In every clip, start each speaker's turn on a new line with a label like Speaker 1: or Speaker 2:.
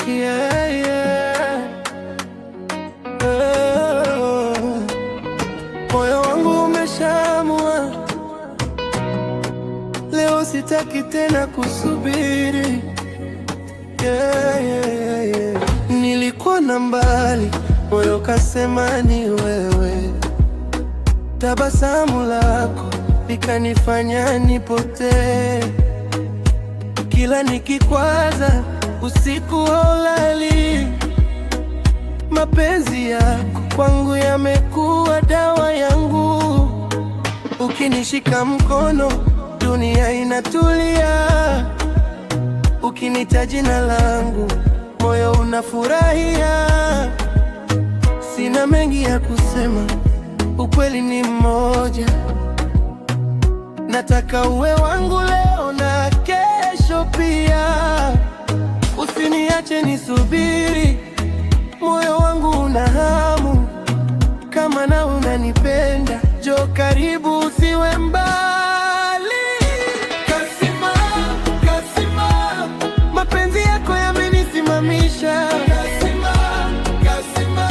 Speaker 1: Yeah, yeah. Moyo wangu umeshaamua leo, sitaki tena kusubiri. Yeah, yeah, yeah. Nilikuwa na mbali, moyo kasema ni wewe. Tabasamu lako likanifanya nipotee. Kila nikikwaza usiku haulali, mapenzi yako kwangu yamekuwa dawa yangu. Ukinishika mkono dunia inatulia, ukinita jina langu moyo unafurahia. Sina mengi ya kusema, ukweli ni mmoja. Nataka uwe wangu leo na kesho pia. Usiniache nisubiri, moyo wangu una hamu. Kama na unanipenda, njoo karibu, usiwe mbali. Kasima, Kasima, mapenzi yako yamenisimamisha. Kasima, Kasima,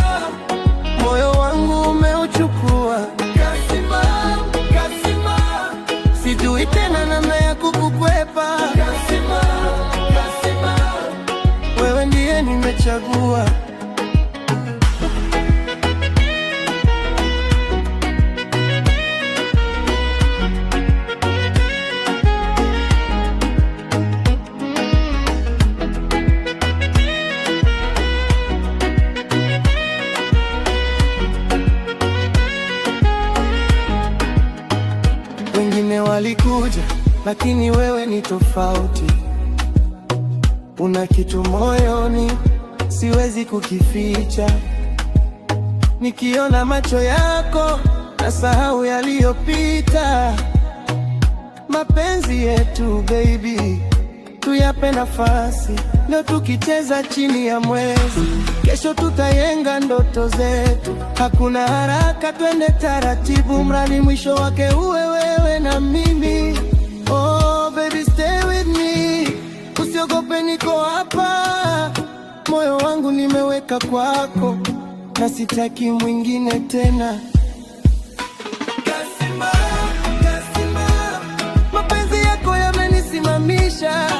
Speaker 1: moyo wangu umeuchukua. Kasima, Kasima, sijui tena namna ya kukukwepa. Kasima, Kasima, wewe ndiye nimechagua. Wengine walikuja, lakini wewe ni tofauti. Una kitu moyoni, siwezi kukificha. Nikiona macho yako, nasahau yaliyopita. Mapenzi yetu baby, tuyape nafasi. Leo tukicheza chini ya mwezi, kesho tutayenga ndoto zetu. Hakuna haraka, twende taratibu, mradi mwisho wake uwe wewe na mimi. Oh baby, stay with me, usiogope, niko hapa. Moyo wangu nimeweka kwako, na sitaki mwingine tena. Kasima, Kasima, mapenzi yako yamenisimamisha.